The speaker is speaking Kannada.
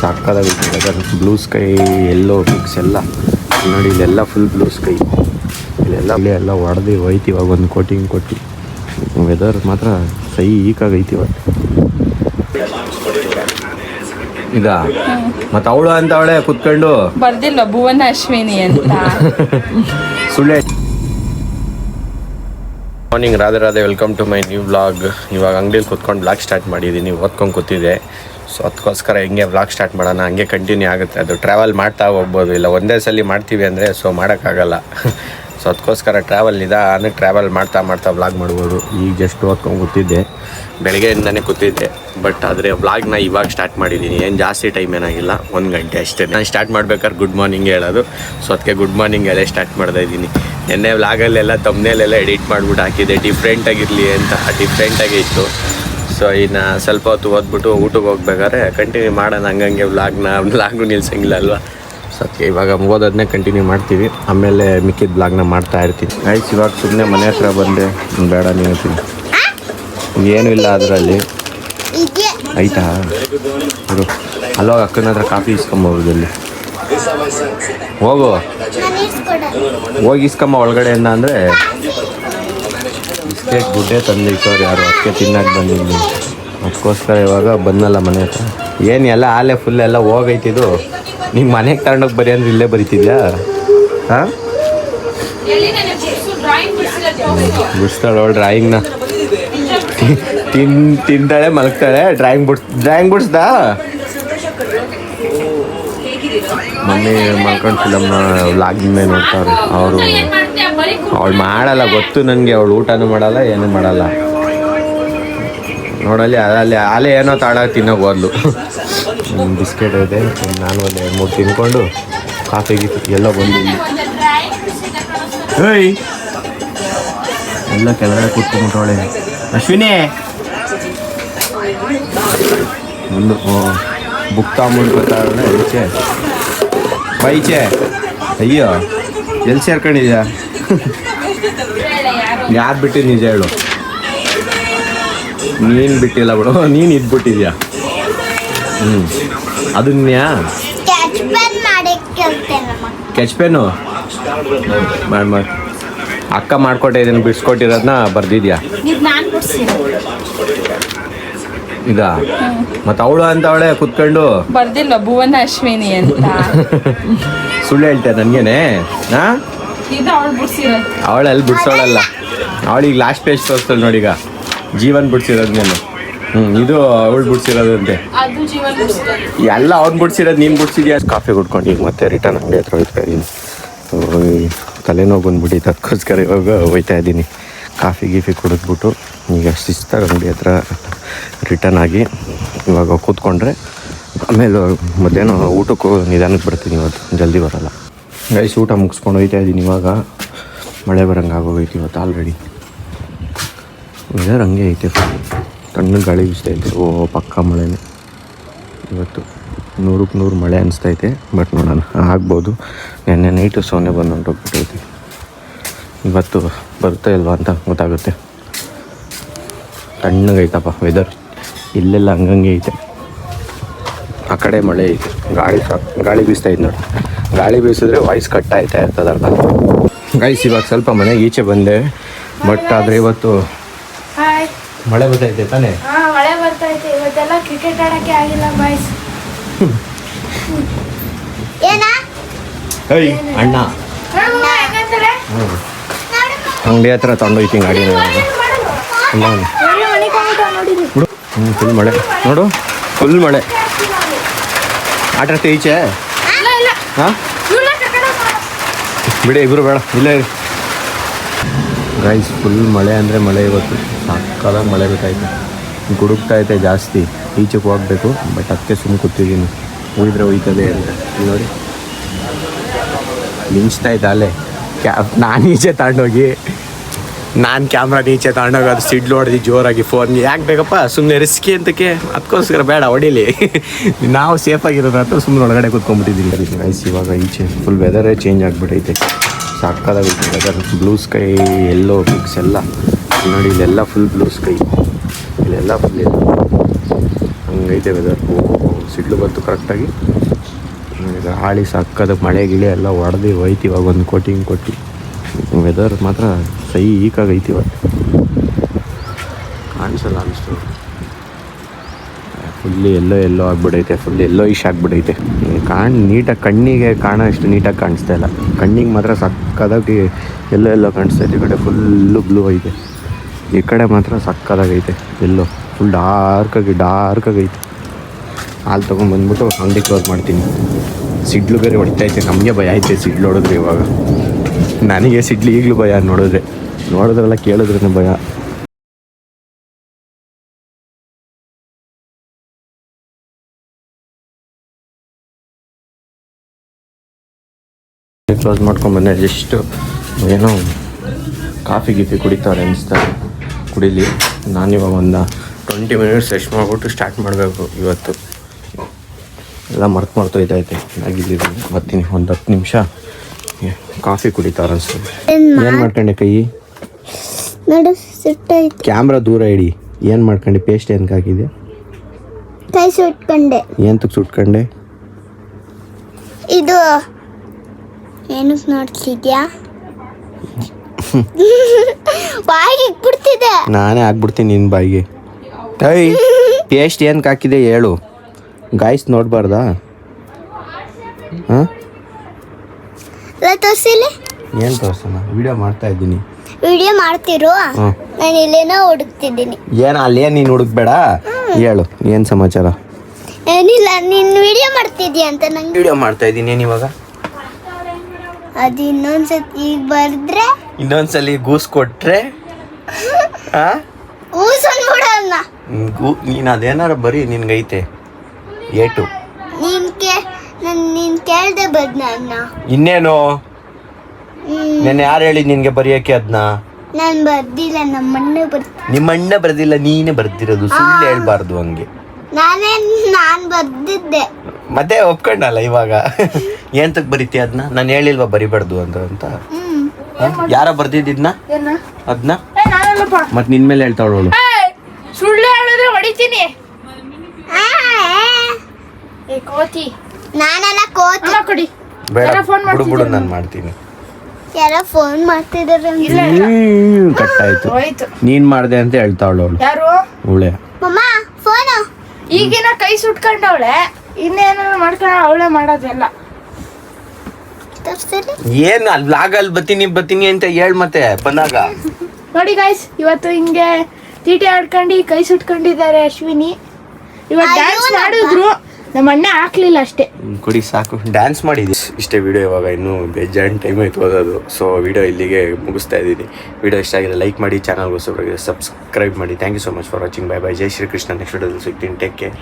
ಸಾಕಾಗೈತೆ ವೆದರ್. ಬ್ಲೂ ಸ್ಕೈ, ಎಲ್ಲೋ ಮಿಕ್ಸ್ ಎಲ್ಲ ನೋಡಿ. ಇಲ್ಲೆಲ್ಲ ಫುಲ್ ಬ್ಲೂ ಸ್ಕೈ. ಇಲ್ಲೆಲ್ಲ ಹೊಡೆದು ಹೋಯ್ತು ಇವಾಗ ಒಂದು ಕೋಟಿಂಗ್ ಕೊಟ್ಟು. ವೆದರ್ ಮಾತ್ರ ಸೈಕಾಗೈತಿ ಇವತ್ತು. ಈಗ ಮತ್ತು ಅವಳು ಅಂತ ಅವಳೆ ಕುತ್ಕೊಂಡು ಬರ್ದಿಲ್ಲ ಭುವನ ಅಶ್ವಿನಿ ಅಂತ ಸುಳ್ಳೆ. Morning, Radhe welcome to my new vlog. ಇವಾಗ ಅಂಗಡಿಯಲ್ಲಿ ಕುತ್ಕೊಂಡು ವ್ಲಾಗ್ ಸ್ಟಾರ್ಟ್ ಮಾಡಿದ್ದೀನಿ. ಓದ್ಕೊಂಡು ಕೂತಿದ್ದೆ. ಸೊ ಅದಕ್ಕೋಸ್ಕರ ಹಿಂಗೆ ವ್ಲಾಗ್ ಸ್ಟಾರ್ಟ್ ಮಾಡೋಣ. ಹಂಗೆ ಕಂಟಿನ್ಯೂ ಆಗುತ್ತೆ. ಅದು ಟ್ರಾವೆಲ್ ಮಾಡ್ತಾ ಹೋಗ್ಬೋದು, ಇಲ್ಲ ಒಂದೇ ಸಲ ಮಾಡ್ತೀವಿ ಅಂದರೆ ಸೊ ಮಾಡೋಕ್ಕಾಗಲ್ಲ. ಸೊ ಅದಕ್ಕೋಸ್ಕರ ಟ್ರಾವೆಲ್ ಮಾಡ್ತಾ ವ್ಲಾಗ್ ಮಾಡ್ಬೋದು. ಈಗ ಜಸ್ಟ್ ಓದ್ಕೊಂಡು ಕೂತಿದ್ದೆ, ಬೆಳಗ್ಗೆಯಿಂದನೇ ಕೂತಿದ್ದೆ. ಬಟ್ ಆದರೆ ವ್ಲಾಗ್ನ ಇವಾಗ ಸ್ಟಾರ್ಟ್ ಮಾಡಿದ್ದೀನಿ. ಏನು ಜಾಸ್ತಿ ಟೈಮ್ ಏನಾಗಿಲ್ಲ, 1 ಗಂಟೆ ಅಷ್ಟೇ. ನಾನು ಸ್ಟಾರ್ಟ್ ಮಾಡ್ಬೇಕಾದ್ರೆ ಗುಡ್ ಮಾರ್ನಿಂಗ್ ಹೇಳೋದು. ಸೊ ಅದಕ್ಕೆ ಗುಡ್ ಮಾರ್ನಿಂಗ್ ಹೇಳೇ ಸ್ಟಾರ್ಟ್ ಮಾಡ್ತಾ ಇದ್ದೀನಿ. ನೆನ್ನೆ ವ್ಲಾಗಲ್ಲೆಲ್ಲ ತಮ್ಮನೇಲೆಲ್ಲ ಎಡಿಟ್ ಮಾಡಿಬಿಟ್ಟು ಹಾಕಿದ್ದೆ, ಡಿಫ್ರೆಂಟಾಗಿರಲಿ ಅಂತ. ಡಿಫ್ರೆಂಟಾಗೇ ಇತ್ತು. ಸೊ ಇನ್ನು ಸ್ವಲ್ಪ ಹೊತ್ತು ಓದ್ಬಿಟ್ಟು ಊಟಕ್ಕೆ ಹೋಗ್ಬೇಕಾದ್ರೆ ಕಂಟಿನ್ಯೂ ಮಾಡೋಣ ಹಂಗಂಗೆ ವ್ಲಾಗ್ನು ನಿಲ್ಸಂಗಿಲ್ಲ ಅಲ್ವಾ. ಸೊ ಅದಕ್ಕೆ ಇವಾಗ ಓದೋದನ್ನೇ ಕಂಟಿನ್ಯೂ ಮಾಡ್ತೀವಿ, ಆಮೇಲೆ ಮಿಕ್ಕಿದ ವ್ಲಾಗ್ನ ಮಾಡ್ತಾ ಇರ್ತೀನಿ. ಆಯ್ತು, ಇವಾಗ ಸುಮ್ಮನೆ ಮನೆ ಹತ್ರ ಬಂದೆ. ಬೇಡ ನೀವು ಹೇಳ್ತೀನಿ, ಏನೂ ಇಲ್ಲ ಅದರಲ್ಲಿ. ಆಯ್ತಾ ಅದು ಅಲ್ಲೋಗಿ ಅಕ್ಕನ ಹತ್ರ ಕಾಫಿ ಇಸ್ಕೊಂಬೋದಲ್ಲಿ. ಹೋಗಿ ಇಸ್ಕೊಂಬ ಒಳಗಡೆಯಿಂದ ಅಂದರೆ ಬಿಸ್ಕೆಟ್ ಗುಡ್ಡೆ ತಂದಿಟ್ಟವ್ರು ಯಾರು, ಅದಕ್ಕೆ ತಿನ್ನಕ್ಕೆ ಬಂದಿದ್ದೀನಿ. ಅದಕ್ಕೋಸ್ಕರ ಇವಾಗ ಬಂದಲ್ಲ ಮನೆ ಹತ್ರ. ಏನು ಎಲ್ಲ ಆಲೆ ಫುಲ್ ಎಲ್ಲ ಹೋಗೈತಿದು. ನಿಮ್ಮ ಮನೆಗೆ ತಗೊಂಡೋಗಿ ಬರೀ ಅಂದ್ರೆ ಇಲ್ಲೇ ಬರೀತಿದ್ಯಾ? ಹಾಂ, ಬಿಡಿಸ್ತಾಳೆ ಅವಳು ಡ್ರಾಯಿಂಗ್ನ. ತಿಂತಾಳೆ ಮಲಗ್ತಾಳೆ. ಡ್ರಾಯಿಂಗ್ ಬಿಡಿಸ್ದಾ ಮಮ್ಮಿ ಮಲ್ಕೊಂಡು ಫಿಲಮ್ನ ವ್ಲಾಗಿಂದ ನೋಡ್ತಾವ್ರೆ ಅವರು. ಅವಳು ಮಾಡಲ್ಲ ಗೊತ್ತು ನನಗೆ, ಅವಳು ಊಟನೂ ಮಾಡಲ್ಲ, ಏನೂ ಮಾಡಲ್ಲ. ನೋಡಲ್ಲಿ ಅಲ್ಲೇ ಏನೋ ತಾಡ ತಿನ್ನೋಕೆ ಹೋದ್ಲು. ಬಿಸ್ಕೆಟ್ ಇದೆ, ನಾನು ಒಂದು 2-3 ತಿನ್ಕೊಂಡು ಕಾಫಿ ಎಲ್ಲ ಬಂದು ಹೇಯ್ ಎಲ್ಲ ಕೆಳಗಡೆ ಕೂತ್ಕೊಂಡ್ಬಿಟ್ಟವಳೆ. ಅಶ್ವಿನಿ ಒಂದು ಬುಕ್ ತಗೊಂಡ್ಬಿಡ್ಬೇಕಾದ್ರೆ ಈಚೆ ಬೈಚೆ. ಅಯ್ಯೋ ಎಲ್ಲಿ ಸೇರ್ಕೊಂಡಿದ್ಯಾ? ಯಾರು ಬಿಟ್ಟಿದ್ದು ನಿಜ ಹೇಳು. ನೀನು ಬಿಟ್ಟಿಲ್ಲ ಬಿಡು, ನೀನು ಇದ್ಬಿಟ್ಟಿದ್ಯಾ. ಅದನ್ಯಾ ಸ್ಕೆಚ್ ಪೆನ್ನು ಮಾಡಿ ಅಕ್ಕ ಮಾಡ್ಕೊಟ್ಟಿದ್ದೀನಿ, ಬಿಡಿಸ್ಕೊಟ್ಟಿರೋದನ್ನ ಬರ್ದಿದ್ಯಾ? ಈಗ ಮತ್ತು ಅವಳು ಅಂತ ಅವಳೆ ಕುತ್ಕೊಂಡು ಬರ್ದಿಲ್ಲ ಭುವನ ಅಶ್ವಿನಿ ಅಂತ ಸುಳ್ಳು ಹೇಳ್ತೆ ನನಗೇನೆ. ಹಾಂ, ಅವಳಲ್ಲಿ ಬಿಡ್ಸೋಳಲ್ಲ. ಅವಳಿಗೆ ಲಾಸ್ಟ್ ಪೇಜ್ ತೋರಿಸ್ತಾಳೆ ನೋಡಿ. ಈಗ ಜೀವನ್ ಬಿಡ್ಸಿರೋದು ನೀನು. ಇದು ಅವಳು ಬಿಡ್ಸಿರೋದಂತೆ. ಎಲ್ಲ ಅವ್ನು ಬಿಡ್ಸಿರೋದು ನೀನು ಬಿಡ್ಸಿದ್ಯಾ. ಕಾಫಿ ಕುಡ್ಕೊಂಡು ಈಗ ಮತ್ತೆ ರಿಟರ್ನ್ ಅಂಗಡಿ ಹತ್ರ ಹೋಗ್ತಾ ಇದ್ದೀನಿ. ತಲೆನೋವು ಬಂದ್ಬಿಟ್ಟು ಅದಕ್ಕೋಸ್ಕರ ಇವಾಗ ಹೋಗ್ತಾ ಇದ್ದೀನಿ. ಕಾಫಿ ಕುಡಿದ್ಬಿಟ್ಟು ಈಗ ಶಿಸ್ತಾಗಿ ಅಂಗಡಿ ಹತ್ರ ರಿಟರ್ನ್ ಆಗಿ ಇವಾಗ ಕೂತ್ಕೊಂಡ್ರೆ ಆಮೇಲೆ ಮಧ್ಯಾಹ್ನ ಊಟಕ್ಕೂ ನಿಧಾನಕ್ಕೆ ಬರ್ತೀನಿ. ಇವತ್ತು ಜಲ್ದಿ ಬರೋಲ್ಲ. ಗೈಸ್, ಊಟ ಮುಗಿಸ್ಕೊಂಡು ಹೋಗ್ತಾ ಇದ್ದೀನಿ. ಇವಾಗ ಮಳೆ ಬರೋಂಗೆ ಆಗೋಗೈತಿ ಇವತ್ತು ಆಲ್ರೆಡಿ. ವೆದರ್ ಹಂಗೆ ಐತೆ, ತಣ್ಣಗೆ ಗಾಳಿ ಬೀಸ್ತೈತೆ. ಪಕ್ಕ ಮಳೆನೇ ಇವತ್ತು. 100ಕ್ಕೆ 100 ಮಳೆ ಅನಿಸ್ತೈತೆ. ಬಟ್ ನೋಡೋಣ, ಆಗ್ಬೋದು. ನೆನ್ನೆ ನೈಟು ಸೊನ್ನೆ ಬಂದು ಹೊಂಟೋಗ್ಬಿಟ್ಟೈತಿ. ಇವತ್ತು ಬರುತ್ತೆ ಇಲ್ವಾ ಅಂತ ಗೊತ್ತಾಗುತ್ತೆ. ತಣ್ಣಗೈತಪ್ಪ ವೆದರ್. ಇಲ್ಲೆಲ್ಲ ಹಂಗಂಗೆ ಐತೆ. ಆ ಕಡೆ ಮಳೆ ಐತೆ, ಗಾಳಿ ಬೀಸ್ತೈತೆ ನೋಡಿ. ಗಾಳಿ ಬೀಸಿದ್ರೆ ವಾಯ್ಸ್ ಕಟ್ ಆಯ್ತಾ ಇರ್ತದಲ್ಲ. ಗೈಸ್, ಇವಾಗ ಸ್ವಲ್ಪ ಮನೆಗೆ ಈಚೆ ಬಂದೆ. ಬಟ್ ಆದರೆ ಇವತ್ತು ಮಳೆ ಬರ್ತೈತೆ ತಾನೇ? ಮಳೆ ಬರ್ತೈತೆ. ಇವತ್ತೆಲ್ಲ ಕ್ರಿಕೆಟ್ ಆಡಕ್ಕೆ ಆಗಿಲ್ಲ ಬಾಯ್ಸ್. ಹೇಯ್ ಅಣ್ಣ, ಅಂಗಡಿ ಹತ್ರ ತಗೊಂಡೋಯ್ತೀನಿ ಗಾಡಿನ. ಫುಲ್ ಮಳೆ ನೋಡು, ಫುಲ್ ಮಳೆ. ಆಟ ಆಡ್ತಾ ಈಚೆ. ಹಾಂ, ಬಿಡಿ ಇಬ್ಬರು ಬೇಡ, ಇಲ್ಲೇ ಗೈಸ್. ಫುಲ್ ಮಳೆ ಅಂದರೆ ಮಳೆ ಇವತ್ತು. ಸಾಕಾದಾಗ ಮಳೆ ಬೇಕಾಯ್ತು. ಗುಡುಗ್ತಾ ಐತೆ ಜಾಸ್ತಿ. ಈಚೆಗೆ ಹೋಗಬೇಕು. ಬಟ್ ಅದಕ್ಕೆ ಸುಮ್ಮನೆ ಕೂತಿದ್ದೀನಿ. ಹೋಗಿದ್ರೆ ಹೋಯ್ತದೆ ಅಂತ ನೋಡಿ. ಮಿಂಚ್ತಾ ಇದ್ದ ಅಲ್ಲೇ ನಾನು ಈಚೆ ತಗೊಂಡೋಗಿ, ನಾನು ಕ್ಯಾಮ್ರಾ ಈಚೆ ತಗೊಂಡೋಗಿ ಅದು ಸಿಡ್ಲು ಹೊಡೆದು ಜೋರಾಗಿ ಫೋನ್ಗೆ. ಯಾಕೆ ಬೇಕಪ್ಪ ಸುಮ್ಮನೆ ರಿಸ್ಕಿ ಅಂತಕ್ಕೆ, ಅದಕ್ಕೋಸ್ಕರ ಬೇಡ ಹೊಡೀಲಿ, ನಾವು ಸೇಫಾಗಿರೋದು ಅಂತ ಸುಮ್ಮನೆ ಒಳಗಡೆ ಕೂತ್ಕೊಂಡ್ಬಿಟ್ಟಿದ್ದೀನಿ. ಗೈಸ್, ಇವಾಗ ಈಚೆ ಫುಲ್ ವೆದರೇ ಚೇಂಜ್ ಆಗಿಬಿಟ್ಟೈತೆ. ಸಾಕಾಗೈತೆ ವೆದರ್. ಬ್ಲೂ ಸ್ಕೈ, ಎಲ್ಲೋ ಮಿಕ್ಸ್ ಎಲ್ಲ ನೋಡಿ. ಇಲ್ಲೆಲ್ಲ ಫುಲ್ ಬ್ಲೂ ಸ್ಕೈ. ಇಲ್ಲೆಲ್ಲ ಫುಲ್ ಹಂಗೈತೆ ವೆದರ್. ಸಿಡ್ಲು ಬಂತು ಕರೆಕ್ಟಾಗಿ. ಗಾಳಿ ಸಕ್ಕದ ಮಳೆ ಗಿಳೆ ಎಲ್ಲ ಹೊಡೆದು ಹೋಯ್ತು ಇವಾಗ ಒಂದು ಕೋಟಿಂಗ್ ಕೊಟ್ಟು. ವೆದರ್ ಮಾತ್ರ ಸೈಕಾಗೈತಿ ಇವತ್ತು. ಕಾಣಿಸಲ್ಲ ಅನಿಸ್ತು. ಫುಲ್ಲಿ ಎಲ್ಲೋ ಆಗ್ಬಿಡೈತೆ, ಫುಲ್ ಎಲ್ಲೋ ಇಶ್ ಆಗಿಬಿಡೈತೆ. ನೀಟಾಗಿ ಕಣ್ಣಿಗೆ ಅಷ್ಟು ನೀಟಾಗಿ ಕಾಣಿಸ್ತಾ ಇಲ್ಲ. ಕಣ್ಣಿಗೆ ಮಾತ್ರ ಸಕ್ಕದಾಗಿ ಎಲ್ಲೋ ಕಾಣಿಸ್ತೈತೆ. ಈ ಕಡೆ ಫುಲ್ಲು ಬ್ಲೂ ಐತೆ, ಈ ಕಡೆ ಮಾತ್ರ ಸಕ್ಕದಾಗೈತೆ. ಎಲ್ಲೋ ಫುಲ್ ಡಾರ್ಕಾಗೈತೆ. ಹಾಲು ತೊಗೊಂಡ್ಬಂದ್ಬಿಟ್ಟು ಅಂಗಡಿ ಕ್ಲೋಸ್ ಮಾಡ್ತೀನಿ. ಸಿಡ್ಲು ಬೇರೆ ಹೊಡಿತೈತೆ, ನಮಗೆ ಭಯ ಐತೆ ಸಿಡ್ಲು ಹೊಡೆದ್ರೆ. ಇವಾಗ ನನಗೆ ಸಿಡ್ಲು ಈಗಲೂ ಭಯ, ನೋಡಿದ್ರೆಲ್ಲ ಕೇಳಿದ್ರೇ ಭಯ. ಕ್ಲೋಸ್ ಮಾಡ್ಕೊಂಡ್ಬಂದೆ. ಜಸ್ಟು ಏನೋ ಕಾಫಿ ಕುಡಿತಾರೆ ಅನಿಸ್ತಾರೆ, ಕುಡೀಲಿ. ನಾನಿವಾಗ ಒಂದು 20 ಮಿನಿಟ್ಸ್ ರೆಸ್ಟ್ ಮಾಡಿಬಿಟ್ಟು ಸ್ಟಾರ್ಟ್ ಮಾಡಬೇಕು ಇವತ್ತು. ಎಲ್ಲ ಮರ್ತೋಯ್ತೈತೆ. ಆಗಿದ್ದೀನಿ ಬರ್ತೀನಿ ಒಂದು 10 ನಿಮಿಷ ಕಾಫಿ ಕುಡಿತಾರೆ ಅನಿಸ್ತದೆ. ಏನು ಮಾಡ್ಕೊಂಡೆ ಕೈ ನೋಡು ಸುಟ್ಟೈತೆ. ಕ್ಯಾಮ್ರಾ ದೂರ ಇಡಿ. ಏನು ಮಾಡ್ಕೊಂಡೆ? ಪೇಸ್ಟ್ ಏನಕ್ಕೆ ಹಾಕಿದೆ? ಕೈ ಸುಟ್ಕೊಂಡೆ. ಏನಕ್ಕೆ ಸುಟ್ಕೊಂಡೆ? ಇದು ಏನಕ್ಕೆ ನೋಡ್ತಿದ್ಯಾ? ಬಾಯಿಗೆ ಇಕ್ಬಿಡ್ತಿದೆ. ನಾನೇ ಹಾಕ್ಬಿಡ್ತೀನಿ ನಿನ್ನ ಬಾಯಿಗೆ. ಪೇಸ್ಟ್ ಏನಕ್ಕೆ ಹಾಕಿದೆ ಹೇಳು, ಗಾಯ್ಸ್ ನೋಡಬಾರ್ದಾ? ಹಾಂ, ತೋರಿಸಿಲ್ಲ. ಏನು ತೋರ್ಸೋಣ? ವಿಡಿಯೋ ಮಾಡ್ತಾ ಇದ್ದೀನಿ. ವಿಡಿಯೋ ಮಾಡ್ತಿರೋ? ನಾನು ಇಲ್ಲೇನೋ ಹುಡುಕ್ತಿದ್ದೀನಿ. ಏನು ಅಲ್ಲೇನು ನೀನು ಹುಡುಕ್ಬೇಡ, ಹೇಳು ಏನು ಸಮಾಚಾರ? ಏನಿಲ್ಲ, ನೀನು ವಿಡಿಯೋ ಮಾಡ್ತಿದ್ಯಾ ಅಂತ ನಂಗೆ. ವಿಡಿಯೋ ಮಾಡ್ತಾ ಇದ್ದೀನಿ. ಏನು ಇವಾಗ? ಅದು ಇನ್ನೊಂದ್ಸತಿ ಈಗ ಬರ್ದ್ರೆ ಇನ್ನೊಂದ್ಸಲಿ ಗೂಸ್ ಕೊಟ್ರೆ ಊಸನ್ಬಿಡೋಣ. ನೀನು ಅದೇನಾರ ಬರೀ ನಿನ್ಗೈತೆ ಏಟು. ನೀನ್ ಕೇಳ್ದೆ ಬದ್ ನನ್ನ. ಇನ್ನೇನು ನೆನ್ನೆ ಯಾರು ಹೇಳಿ ನಿನ್ಗೆ ಬರೆಯೋಕೆ ಅದನ್ನ? ನಾನು ಬರ್ದಿಲ್ಲ, ನಮ್ಮಣ್ಣ ನಿಮ್ಮ ಅಣ್ಣ ಬರ್ದಿಲ್ಲ, ನೀನೇ ಬರ್ದಿರೋದು. ಸುಳ್ಳು ಹೇಳ್ಬಾರ್ದು ಹಂಗೆ. ನಾನು ಬರ್ದಿದ್ದೆ. ಮತ್ತೆ ಒಪ್ಕೊಂಡಲ್ಲ ಇವಾಗ. ಏಂತಕ್ ಬರೀತಿ ಅದನ್ನ? ನಾನು ಹೇಳಿಲ್ವಾ ಬರಿಬಾರ್ದು ಅಂತ? ಯಾರ ಬರ್ದಿದ್ದಿದ್ನ ಅದನ್ನ? ಮತ್ ನಿನ್ ಮೇಲೆ ಹೇಳ್ತಾವಳು. ಸುಳ್ಳು ಹೇಳಿದ್ರೆ ಹೊಡಿತೀನಿ. ಕೋತಿ ನಾನಲ್ಲ, ಕೋತಿ. ಕೊಡಿ. ಬೇಡ ಬಿಡು, ನಾನು ಮಾಡ್ತೀನಿ. ಯಾರೋ ಫೋನ್ ಮಾಡ್ತಿದಾರೆ. ಕಟ್ಟಾಯ್ತು. ನೀನ್ ಮಾಡ್ದೆ ಅಂತ ಹೇಳ್ತಾವಳು ಅವಳು. ಯಾರು? ಅವಳೆ. ಮಮ್ಮ ಫೋನು. ಈಗಿನ ಕೈ ಸುಟ್ಕೊಂಡವಳೆ, ಇನ್ನೇನಾದ್ರು ಮಾಡ್ಕೊಂಡ ಅವಳೇ ಮಾಡೋದೆಲ್ಲ. ಏನ್ ಅಲ್ಲಿ ಲಾಗಲ್ಲಿ ಬತ್ತೀನಿ ಅಂತ ಹೇಳ್ ಮತ್ತೆ ಬಂದಾಗ. ನೋಡಿ ಗೈಸ್, ಇವತ್ತು ಹಿಂಗೆ ತೀಟೆ ಆಡ್ಕೊಂಡು ಕೈ ಸುಟ್ಕೊಂಡಿದ್ದಾರೆ ಅಶ್ವಿನಿ. ಇವತ್ತು ಡ್ಯಾನ್ಸ್ ಮಾಡಿದ್ರು, ನಮ್ಮ ಅಣ್ಣ ಹಾಕ್ಲಿಲ್ಲ ಅಷ್ಟೇ. ಕುಡಿ ಸಾಕು, ಡ್ಯಾನ್ಸ್ ಮಾಡಿದ್ವಿ ಇಷ್ಟೇ. ವಿಡಿಯೋ ಇವಾಗ ಇನ್ನೂ ಬೇಜಾನ್ ಟೈಮ್ ಆಯ್ತು ಓದೋದು. ಸೊ ವಿಡಿಯೋ ಇಲ್ಲಿಗೆ ಮುಗಿಸ್ತಾ ಇದ್ದೀನಿ. ವಿಡಿಯೋ ಇಷ್ಟ ಆಗಿದೆ ಲೈಕ್ ಮಾಡಿ, ಚಾನಲ್ಗೋಸ್ಕರ ಸಬ್ಸ್ಕ್ರೈಬ್ ಮಾಡಿ. Thank you so much for watching. Bye bye. ಜೈ ಶ್ರೀ ಕೃಷ್ಣ. ನೆಕ್ಸ್ಟ್ ವಿಡಿಯೋದಲ್ಲಿ ಸಿಗ್ತೀನಿ. Take care.